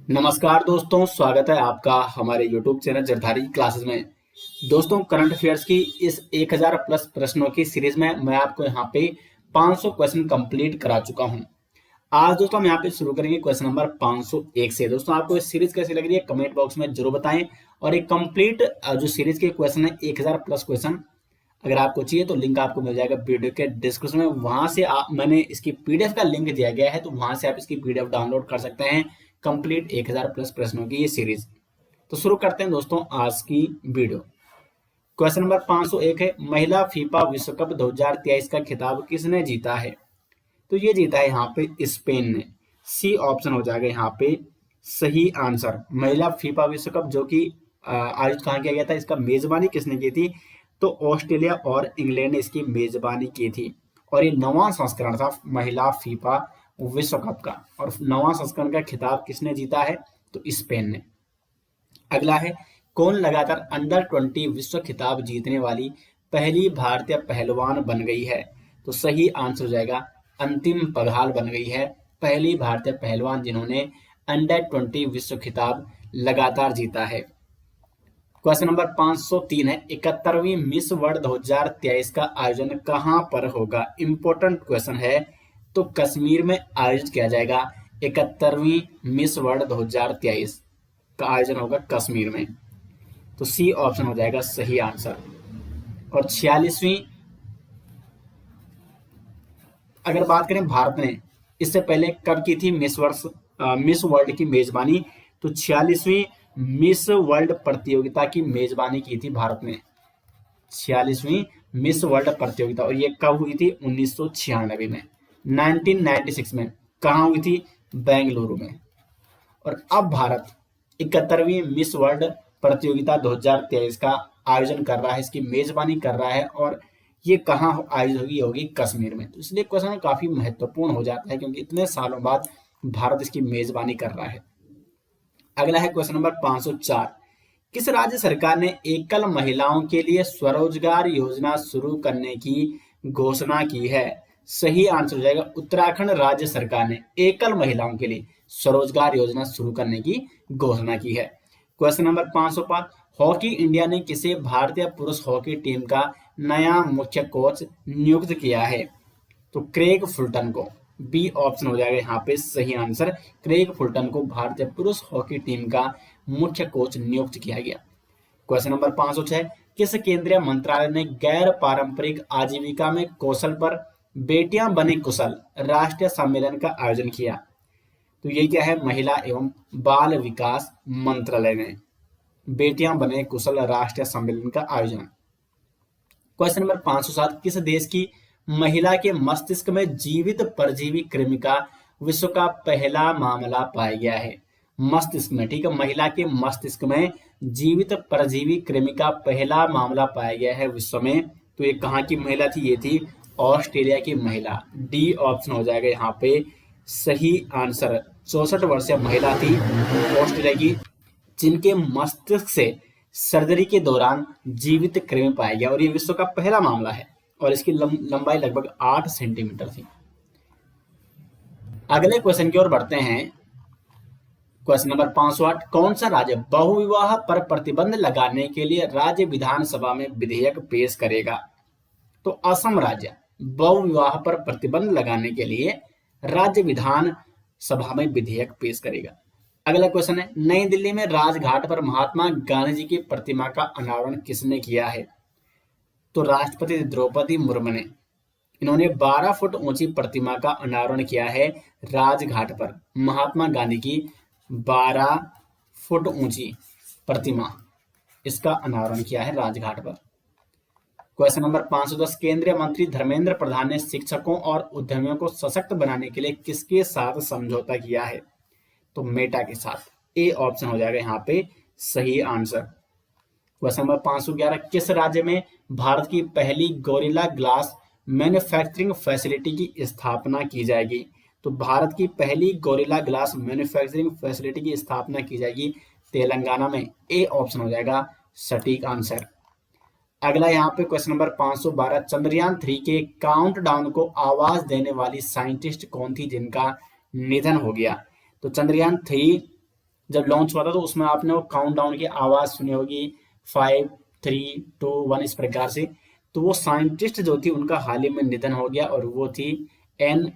नमस्कार दोस्तों, स्वागत है आपका हमारे YouTube चैनल जरधारी क्लासेस में। दोस्तों, करंट अफेयर्स की इस 1000 प्लस प्रश्नों की सीरीज में मैं आपको यहाँ पे 500 क्वेश्चन कंप्लीट करा चुका हूँ। आज दोस्तों हम यहाँ पे शुरू करेंगे क्वेश्चन नंबर 501 से। दोस्तों, आपको इस सीरीज कैसी लग रही है कमेंट बॉक्स में जरूर बताएं। और एक कंप्लीट जो सीरीज के क्वेश्चन है 1000 प्लस क्वेश्चन अगर आपको चाहिए तो लिंक आपको मिल जाएगा वीडियो के डिस्क्रिप्शन में। वहां से मैंने इसकी पीडीएफ का लिंक दिया गया है, तो वहां से आप इसकी पीडीएफ डाउनलोड कर सकते हैं। कंप्लीट 1000 प्लस प्रश्नों की ये सीरीज। तो शुरू करते हैं दोस्तों आज की वीडियो। क्वेश्चन नंबर 501 है, महिला फीफा विश्व कप 2023 का खिताब किसने जीता है? तो ये जीता है यहाँ पे स्पेन ने। सी ऑप्शन हो जाएगा यहाँ पे सही आंसर। महिला फीफा विश्व कप जो कि आयोजित कहाँ किया गया था, इसका मेजबानी किसने की थी? तो ऑस्ट्रेलिया और इंग्लैंड ने इसकी मेजबानी की थी। और ये 9वां संस्करण था महिला फीफा विश्व कप का। और 9वां संस्करण का खिताब किसने जीता है? तो स्पेन ने। अगला है, कौन लगातार अंडर 20 विश्व खिताब जीतने वाली पहली भारतीय पहलवान बन गई है? तो सही आंसर हो जाएगा अंतिम पघाल बन गई है पहली भारतीय पहलवान जिन्होंने अंडर 20 विश्व खिताब लगातार जीता है। क्वेश्चन नंबर 503 है, 71वीं मिस वर्ल्ड 2023 का आयोजन कहां पर होगा? इंपॉर्टेंट क्वेश्चन है। तो कश्मीर में आयोजित किया जाएगा। 71वीं मिस वर्ल्ड 2023 का आयोजन होगा कश्मीर में। तो सी ऑप्शन हो जाएगा सही आंसर। और 46वीं अगर बात करें भारत ने इससे पहले कब की थी मिस वर्ल्ड की मेजबानी? तो 46वीं मिस वर्ल्ड प्रतियोगिता की मेजबानी की थी भारत ने। 46वीं मिस वर्ल्ड प्रतियोगिता, और ये कब हुई थी? 1996 में, 1996 में। कहाँ हुई थी? बेंगलुरु में। और अब भारत 71वीं मिस वर्ल्ड प्रतियोगिता 2023 का आयोजन कर रहा है, इसकी मेजबानी कर रहा है। और ये कहाँ आयोजित होगी? होगी कश्मीर में। तो इसलिए क्वेश्चन काफी महत्वपूर्ण हो जाता है क्योंकि इतने सालों बाद भारत इसकी मेजबानी कर रहा है। अगला है क्वेश्चन नंबर 504, किस राज्य सरकार ने एकल महिलाओं के लिए स्वरोजगार योजना शुरू करने की घोषणा की है? सही आंसर हो जाएगा उत्तराखंड राज्य सरकार ने एकल महिलाओं के लिए स्वरोजगार योजना शुरू करने की घोषणा की है। क्वेश्चन नंबर 505, हॉकी इंडिया ने किसे भारतीय पुरुष हॉकी टीम का नया मुख्य कोच नियुक्त किया है? तो क्रेग फुलटन को। बी ऑप्शन हो जाएगा यहाँ पे सही आंसर। क्रेग फुलटन को भारतीय पुरुष हॉकी टीम का मुख्य कोच नियुक्त किया गया। क्वेश्चन नंबर 506, किस केंद्रीय मंत्रालय ने गैर पारंपरिक आजीविका में कौशल पर बेटियां बने कुशल राष्ट्रीय सम्मेलन का आयोजन किया? तो ये क्या है? महिला एवं बाल विकास मंत्रालय ने बेटियां बने कुशल राष्ट्रीय सम्मेलन का आयोजन। क्वेश्चन नंबर 507, किस देश की महिला के मस्तिष्क में जीवित परजीवी कृमि का विश्व का पहला मामला पाया गया है? मस्तिष्क में, ठीक है, महिला के मस्तिष्क में जीवित परजीवी कृमि का पहला मामला पाया गया है विश्व में। तो ये कहाँ की महिला थी? ये थी ऑस्ट्रेलिया की महिला। डी ऑप्शन हो जाएगा यहाँ पे सही आंसर। 64 वर्षीय महिला थी ऑस्ट्रेलिया की जिनके मस्तिष्क से सर्जरी के दौरान जीवित कृमि पाया गया, और ये विश्व का पहला मामला है। और इसकी लंबाई लगभग 8 सेंटीमीटर थी। अगले क्वेश्चन की ओर बढ़ते हैं। क्वेश्चन नंबर 508, कौन सा राज्य बहुविवाह पर प्रतिबंध लगाने के लिए राज्य विधानसभा में विधेयक पेश करेगा? तो असम राज्य बहुविवाह पर प्रतिबंध लगाने के लिए राज्य विधान सभा में विधेयक पेश करेगा। अगला क्वेश्चन है, नई दिल्ली में राजघाट पर महात्मा गांधी जी की प्रतिमा का अनावरण किसने किया है? तो राष्ट्रपति द्रौपदी मुर्मू ने। इन्होंने 12 फुट ऊंची प्रतिमा का अनावरण किया है राजघाट पर। महात्मा गांधी की 12 फुट ऊंची प्रतिमा, इसका अनावरण किया है राजघाट पर। क्वेश्चन नंबर 510, केंद्रीय मंत्री धर्मेंद्र प्रधान ने शिक्षकों और उद्यमियों को सशक्त बनाने के लिए किसके साथ समझौता किया है? तो मेटा के साथ। ए ऑप्शन हो जाएगा यहाँ पे सही आंसर। क्वेश्चन नंबर 511, किस राज्य में भारत की पहली गोरिल्ला ग्लास मैन्युफैक्चरिंग फैसिलिटी की स्थापना की जाएगी? तो भारत की पहली गोरिल्ला ग्लास मैन्युफैक्चरिंग फैसिलिटी की स्थापना की जाएगी तेलंगाना में। ए ऑप्शन हो जाएगा सटीक आंसर। अगला यहाँ पे क्वेश्चन नंबर 512, चंद्रयान 3 के काउंटडाउन को आवाज देने वाली साइंटिस्ट कौन थी जिनका निधन हो गया? तो चंद्रयान 3 जब लॉन्च हुआ था तो उसमें आपने वो काउंटडाउन की आवाज सुनी होगी, 5, 3, 2, 1 इस प्रकार से। तो वो साइंटिस्ट जो थी उनका हाल ही में निधन हो गया और वो थी एन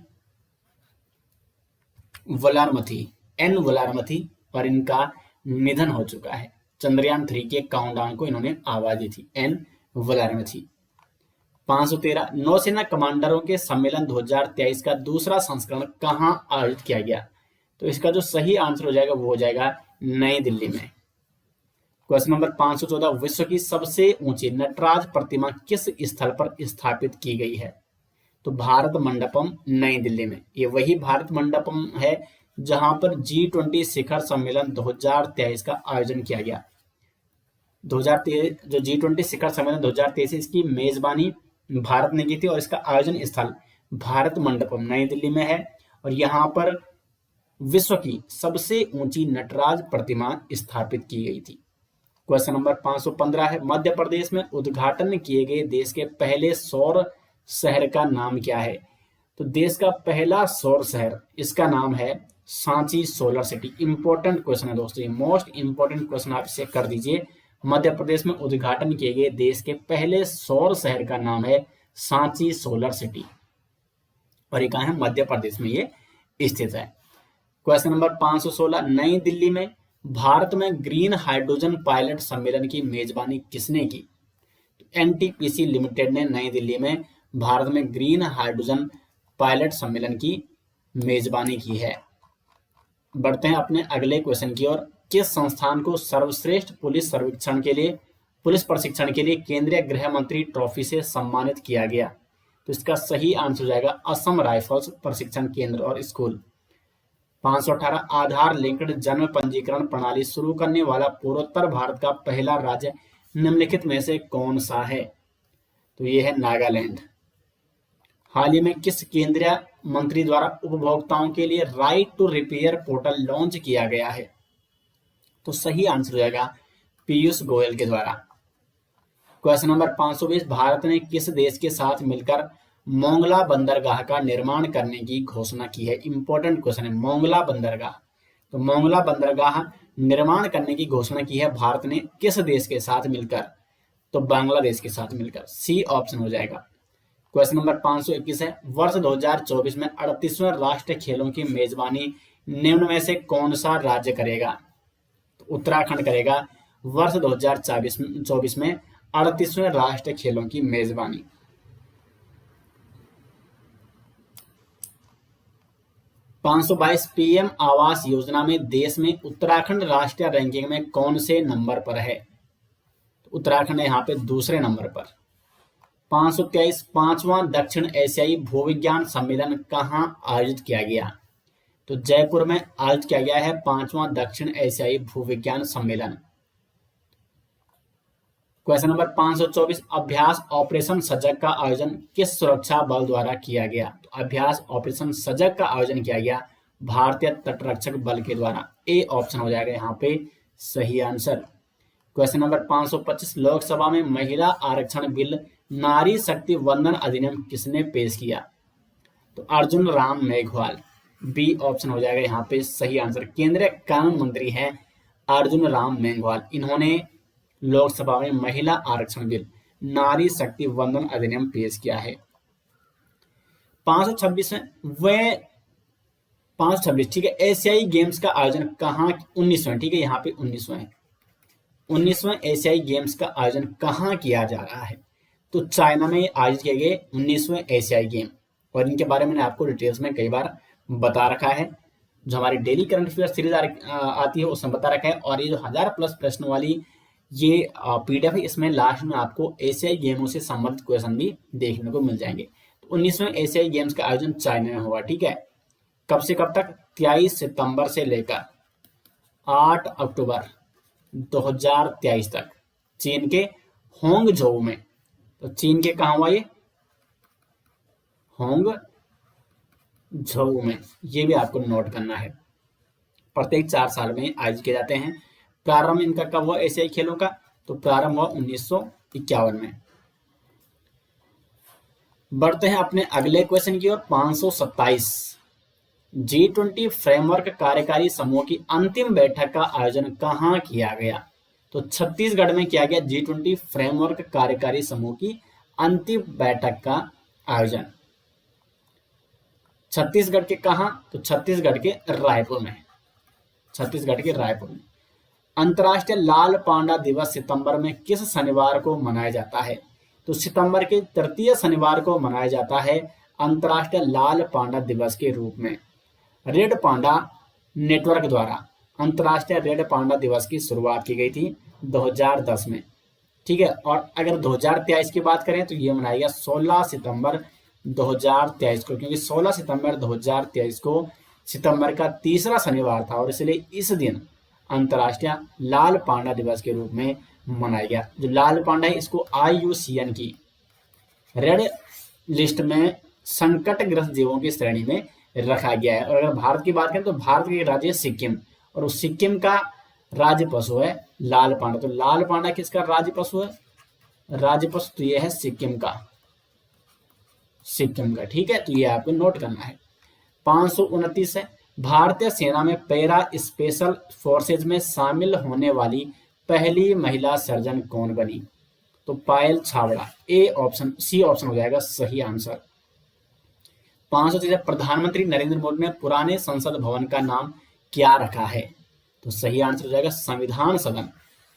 वलारमथी, एन वलारमथी, और इनका निधन हो चुका है। चंद्रयान 3 के काउंटडाउन को इन्होंने आवाज दी थी, एन वलारमथी। 513 नौसेना कमांडरों के सम्मेलन 2023 का दूसरा संस्करण कहाँ आयोजित किया गया? तो इसका जो सही आंसर हो जाएगा वो हो जाएगा नई दिल्ली में। क्वेश्चन नंबर 514 विश्व की सबसे ऊंची नटराज प्रतिमा किस स्थल पर स्थापित की गई है? तो भारत मंडपम नई दिल्ली में। ये वही भारत मंडपम है जहां पर G20 शिखर सम्मेलन 2023 का आयोजन किया गया। 2023 जो G20 शिखर सम्मेलन 2023 इसकी मेजबानी भारत ने की थी और इसका आयोजन स्थल भारत मंडपम नई दिल्ली में है और यहाँ पर विश्व की सबसे ऊंची नटराज प्रतिमा स्थापित की गई थी। क्वेश्चन नंबर 515 है मध्य प्रदेश में उद्घाटन किए गए देश के पहले सौर शहर का नाम क्या है? तो देश का पहला सौर शहर, इसका नाम है Sanchi solar city. Important question है दोस्तों, ये मोस्ट इंपॉर्टेंट क्वेश्चन आप इसे कर दीजिए। मध्य प्रदेश में उद्घाटन किए गए देश के पहले सौर शहर का नाम है सांची सोलर सिटी और ये कहाँ है? मध्य प्रदेश में ये स्थित है। क्वेश्चन नंबर 516 नई दिल्ली में भारत में ग्रीन हाइड्रोजन पायलट सम्मेलन की मेजबानी किसने की? एनटीपीसी लिमिटेड ने नई दिल्ली में भारत में ग्रीन हाइड्रोजन पायलट सम्मेलन की मेजबानी की है। बढ़ते हैं अपने अगले क्वेश्चन की ओर। किस संस्थान को सर्वश्रेष्ठ पुलिस प्रशिक्षण के लिए केंद्रीय गृह मंत्री ट्रॉफी से सम्मानित किया गया? तो इसका सही आंसर हो जाएगा असम राइफल्स प्रशिक्षण केंद्र और स्कूल। 518 आधार लिंक्ड जन्म पंजीकरण प्रणाली शुरू करने वाला पूर्वोत्तर भारत का पहला राज्य निम्नलिखित में से कौन सा है? तो ये है नागालैंड। हाल ही में किस केंद्रीय मंत्री द्वारा उपभोक्ताओं के लिए right to repair portal launch किया गया है? तो सही आंसर हो जाएगा पीयूष गोयल के द्वारा। क्वेश्चन नंबर 520 भारत ने किस देश के साथ मिलकर मोंगला बंदरगाह का निर्माण करने की घोषणा की है? इंपॉर्टेंट क्वेश्चन है, मोंगला बंदरगाह। तो मोंगला बंदरगाह निर्माण करने की घोषणा की है भारत ने किस देश के साथ मिलकर? तो बांग्लादेश के साथ मिलकर। सी ऑप्शन हो जाएगा। क्वेश्चन नंबर 521 है वर्ष 2024 में 38वें राष्ट्रीय खेलों की मेजबानी निम्न में से कौन सा राज्य करेगा? तो उत्तराखंड करेगा वर्ष 2024 में 38वें राष्ट्रीय खेलों की मेजबानी। 522 पीएम आवास योजना में देश में उत्तराखंड राष्ट्रीय रैंकिंग में कौन से नंबर पर है? तो उत्तराखंड है यहाँ पे दूसरे नंबर पर। 523 पांचवां दक्षिण एशियाई भूविज्ञान सम्मेलन कहाँ आयोजित किया गया? तो जयपुर में आयोजित किया गया है 5वां दक्षिण एशियाई भूविज्ञान सम्मेलन। क्वेश्चन नंबर 524 अभ्यास ऑपरेशन सजग का आयोजन किस सुरक्षा बल द्वारा किया गया? तो अभ्यास ऑपरेशन सजग का आयोजन किया गया भारतीय तटरक्षक बल के द्वारा। ए ऑप्शन हो जाएगा यहाँ पे सही आंसर। क्वेश्चन नंबर 525 लोकसभा में महिला आरक्षण बिल नारी शक्ति वंदन अधिनियम किसने पेश किया? तो अर्जुन राम मेघवाल। बी ऑप्शन हो जाएगा यहाँ पे सही आंसर। केंद्रीय कानून मंत्री हैं अर्जुन राम मेघवाल। इन्होंने लोकसभा में महिला आरक्षण बिल नारी शक्ति वंदन अधिनियम पेश किया है। 526 में वह 526 ठीक है। एशियाई गेम्स का आयोजन कहाँ 19वें ठीक है यहाँ पे 19वें एशियाई गेम्स का आयोजन कहाँ किया जा रहा है? तो चाइना में आयोजित किए गए 19वें एशियाई गेम और इनके बारे में मैंने आपको डिटेल्स में कई बार बता रखा है। जो हमारी डेली करंट अफेयर सीरीज आती है उसमें बता रखा है और ये जो 1000+ प्रश्न वाली ये पीडीएफ है इसमें लास्ट में आपको एशियाई गेमों से संबंधित क्वेश्चन भी देखने को मिल जाएंगे। तो 19वें एशियाई गेम्स का आयोजन चाइना में हुआ ठीक है। कब से कब तक? 23 सितंबर से लेकर 8 अक्टूबर 2023 तक चीन के होंगझोउ में। तो चीन के कहाँ हुआ ये? होंगझोउ में। ये भी आपको नोट करना है। प्रत्येक 4 साल में आयोजित किए जाते हैं। प्रारंभ इनका कब हुआ एशियाई खेलों का? तो प्रारंभ हुआ 1951 में। बढ़ते हैं अपने अगले क्वेश्चन की ओर। 527 G20 फ्रेमवर्क कार्यकारी समूह की अंतिम बैठक का आयोजन कहाँ किया गया? तो छत्तीसगढ़ में किया गया G20 फ्रेमवर्क कार्यकारी समूह की अंतिम बैठक का आयोजन। छत्तीसगढ़ के कहा? तो छत्तीसगढ़ के रायपुर में। छत्तीसगढ़ के रायपुर में। अंतर्राष्ट्रीय लाल पांडा दिवस सितंबर में किस शनिवार को मनाया जाता है? तो सितंबर के तृतीय शनिवार को मनाया जाता है अंतर्राष्ट्रीय लाल पांडा दिवस के रूप में। रेड पांडा नेटवर्क द्वारा अंतर्राष्ट्रीय रेड पांडा दिवस की शुरुआत की गई थी 2010 में। ठीक है, और अगर 2023 की बात करें तो ये मनाएगा 16 सितंबर 2023 को, क्योंकि 16 सितंबर 2023 को सितंबर का तीसरा शनिवार था और इसलिए इस दिन अंतर्राष्ट्रीय लाल पांडा दिवस के रूप में मनाया गया। जो लाल पांडा है इसको IUCN की रेड लिस्ट में संकटग्रस्त जीवों की श्रेणी में रखा गया है। और अगर भारत की बात करें तो भारत के राज्य है सिक्किम, और उस सिक्किम का राज्य पशु है लाल पांडा। तो लाल पांडा किसका राज्य पशु है? राज्य पशु तो ये है सिक्किम का, सिक्किम का। ठीक है, तो ये आपको नोट करना है। 529 है, भारतीय सेना में पैरा स्पेशल फोर्सेज में शामिल होने वाली पहली महिला सर्जन कौन बनी? तो पायल छाबड़ा। सी ऑप्शन हो जाएगा सही आंसर। 530 प्रधानमंत्री नरेंद्र मोदी ने पुराने संसद भवन का नाम क्या रखा है? तो सही आंसर हो जाएगा संविधान सदन।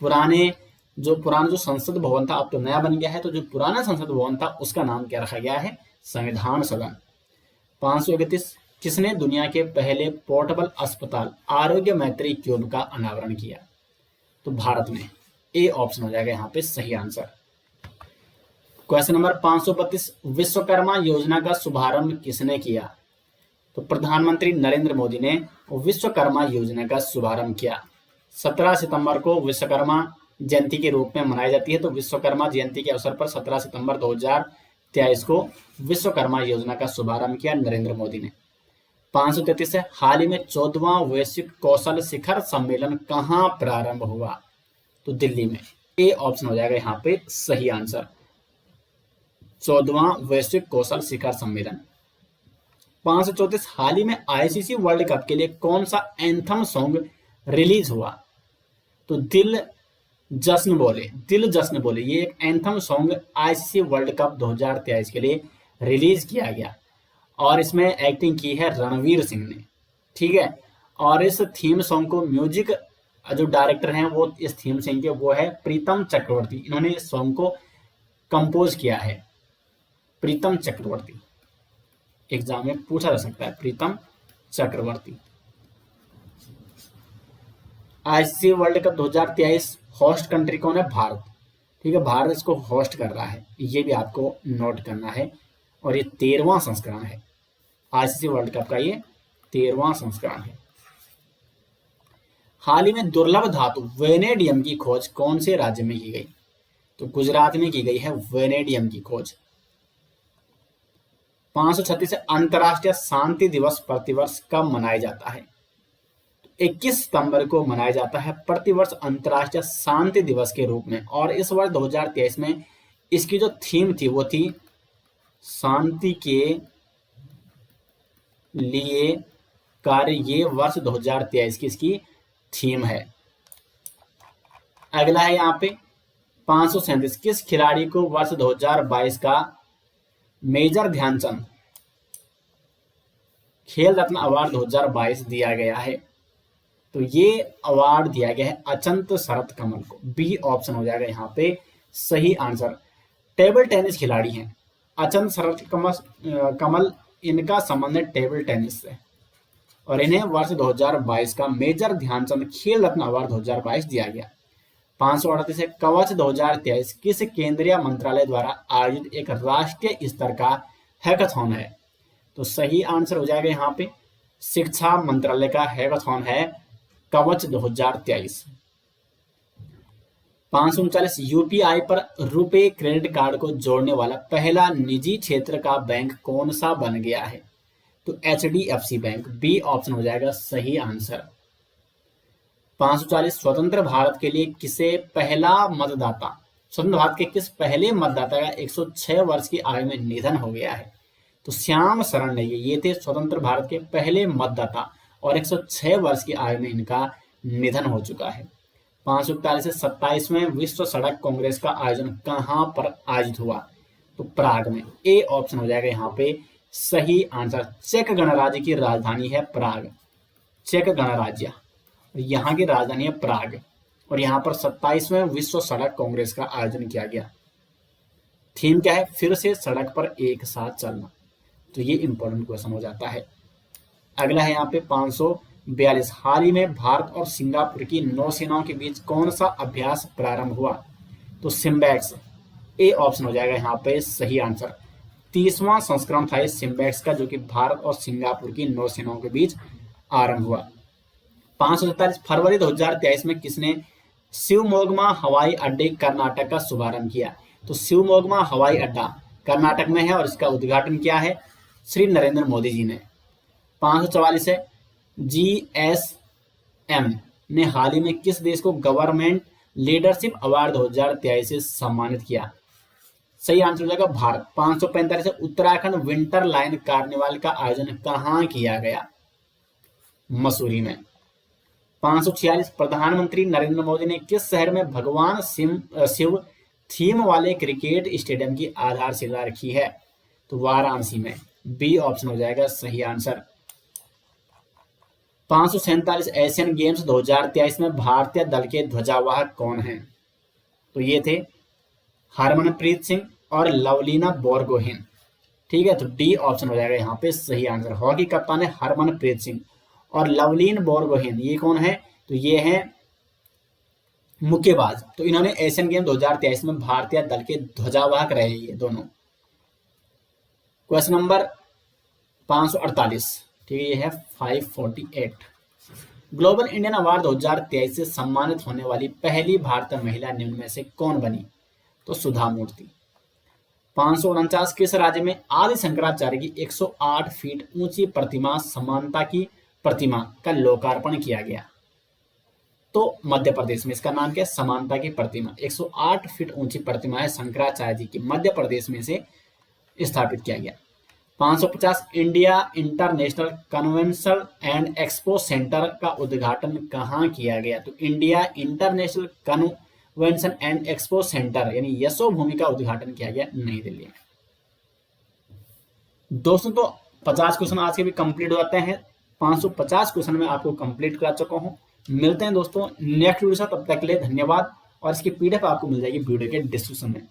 पुराना जो संसद भवन था अब तो नया बन गया है, तो जो पुराना संसद भवन था उसका नाम क्या रखा गया है? संविधान सदन। 531 किसने दुनिया के पहले पोर्टेबल अस्पताल आरोग्य मैत्री क्यूब का अनावरण किया? तो भारत ने। ए ऑप्शन हो जाएगा यहाँ पे सही आंसर। क्वेश्चन नंबर 532 विश्वकर्मा योजना का शुभारंभ किसने किया? तो प्रधानमंत्री नरेंद्र मोदी ने विश्वकर्मा योजना का शुभारंभ किया। 17 सितंबर को विश्वकर्मा जयंती के रूप में मनाई जाती है, तो विश्वकर्मा जयंती के अवसर पर 17 सितंबर 2023 को विश्वकर्मा योजना का शुभारंभ किया नरेंद्र मोदी ने। 533 है, हाल ही में 14वां वैश्विक कौशल शिखर सम्मेलन कहाँ प्रारंभ हुआ? तो दिल्ली में। ए ऑप्शन हो जाएगा यहाँ पे सही आंसर, 14वां वैश्विक कौशल शिखर सम्मेलन। 534 हाल ही में ICC वर्ल्ड कप के लिए कौन सा एंथम सॉन्ग रिलीज हुआ? तो दिल जश्न बोले ये एक anthem song ICC world cup 2023 के लिए रिलीज किया गया और इसमें एक्टिंग की है रणवीर सिंह ने। ठीक है, और इस थीम सॉन्ग को म्यूजिक जो डायरेक्टर हैं वो इस थीम सॉन्ग के वो है प्रीतम चक्रवर्ती। इन्होंने इस सॉन्ग को कंपोज किया है, प्रीतम चक्रवर्ती। एग्जाम में पूछा जा सकता है Pritam Chakraborty. ICC world cup 2023 host country कौन है? भारत। ठीक है, भारत इसको होस्ट कर रहा है, ये भी आपको नोट करना है। और ये 13वां संस्करण है ICC वर्ल्ड कप का, ये 13वां संस्करण है। हाल ही में दुर्लभ धातु वेनेडियम की खोज कौन से राज्य में की गई? तो गुजरात में की गई है वेनेडियम की खोज। 536 अंतर्राष्ट्रीय शांति दिवस प्रतिवर्ष कब मनाया जाता है? 21 सितंबर को मनाया जाता है प्रतिवर्ष अंतर्राष्ट्रीय शांति दिवस के रूप में। और इस वर्ष 2023 में इसकी जो थीम थी वो थी शांति के लिए कार्य। ये वर्ष 2023 की इसकी थीम है। अगला है यहाँ पे 537 किस खिलाड़ी को वर्ष 2022 का मेजर ध्यानचंद खेल रत्न अवार्ड 2022 दिया गया है? तो ये अवार्ड दिया गया है अचंत शरत कमल को। बी ऑप्शन हो जाएगा यहाँ पे सही आंसर। टेबल टेनिस खिलाड़ी हैं अचंत शरत कमल, इनका संबंध है टेबल टेनिस से और इन्हें वर्ष 2022 का मेजर ध्यानचंद खेल रत्न अवार्ड 2022 दिया गया। 538 है कवच 2023 किस केंद्रीय मंत्रालय द्वारा आयोजित एक राष्ट्रीय स्तर का हैकाथॉन है? तो सही आंसर हो जाएगा यहाँ पे शिक्षा मंत्रालय का हैकाथॉन है कवच 2023। 539 UPI पर रुपे क्रेडिट कार्ड को जोड़ने वाला पहला निजी क्षेत्र का बैंक कौन सा बन गया है? तो HDFC बैंक। बी ऑप्शन हो जाएगा सही आंसर। 540 स्वतंत्र भारत के लिए स्वतंत्र भारत के किस पहले मतदाता का 106 वर्ष की आयु में निधन हो गया है? तो श्याम शरण नेगी ये थे स्वतंत्र भारत के पहले मतदाता और 106 वर्ष की आयु में इनका निधन हो चुका है। 541 से 27वें विश्व सड़क कांग्रेस का आयोजन कहां पर आयोजित हुआ? तो प्राग में। ए ऑप्शन हो जाएगा यहाँ पे सही आंसर। चेक गणराज्य की राजधानी है प्राग। चेक गणराज्य, यहाँ की राजधानी है प्राग और यहाँ पर 27वें विश्व सड़क कांग्रेस का आयोजन किया गया। थीम क्या है? फिर से सड़क पर एक साथ चलना। तो ये इंपॉर्टेंट क्वेश्चन हो जाता है। अगला है यहाँ पे 542। हाल ही में भारत और सिंगापुर की नौसेनाओं के बीच कौन सा अभ्यास प्रारंभ हुआ? तो सिम्बैक्स। ए ऑप्शन हो जाएगा यहाँ पे सही आंसर। 30वां संस्करण था इस सिम्बैक्स का, जो कि भारत और सिंगापुर की नौसेनाओं के बीच आरंभ हुआ। 547। फरवरी 2023 में किसने शिवमोग्गा हवाई अड्डे कर्नाटक का शुभारंभ किया? तो शिवमोग्गा हवाई अड्डा कर्नाटक में है और इसका उद्घाटन किया है श्री नरेंद्र मोदी जी ने। 544 है GSM ने हाल ही में किस देश को गवर्नमेंट लीडरशिप अवार्ड 2023 से सम्मानित किया? सही आंसर हो जाएगा भारत। 545 है उत्तराखंड विंटर लाइन कार्निवाल का आयोजन कहाँ किया गया? मसूरी में। 546 प्रधानमंत्री नरेंद्र मोदी ने किस शहर में भगवान शिव थीम वाले क्रिकेट स्टेडियम की आधारशिला रखी है? तो वाराणसी में। बी ऑप्शन हो जाएगा सही आंसर। 547 एशियन गेम्स 2023 में भारतीय दल के ध्वजावाहक कौन हैं? तो ये थे हरमनप्रीत सिंह और लवलीना बोरगोहेन। ठीक है, तो डी ऑप्शन हो जाएगा यहाँ पे सही आंसर। हॉकी कप्तान है हरमनप्रीत सिंह और लवलीन बोरगोहेन ये कौन है? तो ये है मुक्केबाज। तो इन्होंने एशियन गेम 2023 में भारतीय दल के ध्वजावाहक रहे ये दोनों। Question number 548। ठीक है, ये है 548। ग्लोबल इंडियन अवार्ड 2023 से सम्मानित होने वाली पहली भारतीय महिला निम्न में से कौन बनी? तो सुधा मूर्ति। 549 किस राज्य में आदि शंकराचार्य की 108 फीट ऊंची प्रतिमा समानता की प्रतिमा का लोकार्पण किया गया? तो मध्य प्रदेश में। इसका नाम क्या है? समानता की प्रतिमा। 108 फीट ऊंची प्रतिमा है शंकराचार्य जी की, मध्य प्रदेश में से स्थापित किया गया। 550 India international convention and expo centre का उद्घाटन कहाँ किया गया? तो India international convention and expo centre यानी यशो भूमि का उद्घाटन किया गया नई दिल्ली में। दोस्तों तो 50 क्वेश्चन आज के भी कंप्लीट हो जाते हैं। 550 क्वेश्चन में आपको कंप्लीट करा चुका हूं। मिलते हैं दोस्तों नेक्स्ट वीडियो से, तब तक के लिए धन्यवाद। और इसकी पीडीएफ आपको मिल जाएगी वीडियो के डिस्क्रिप्शन में।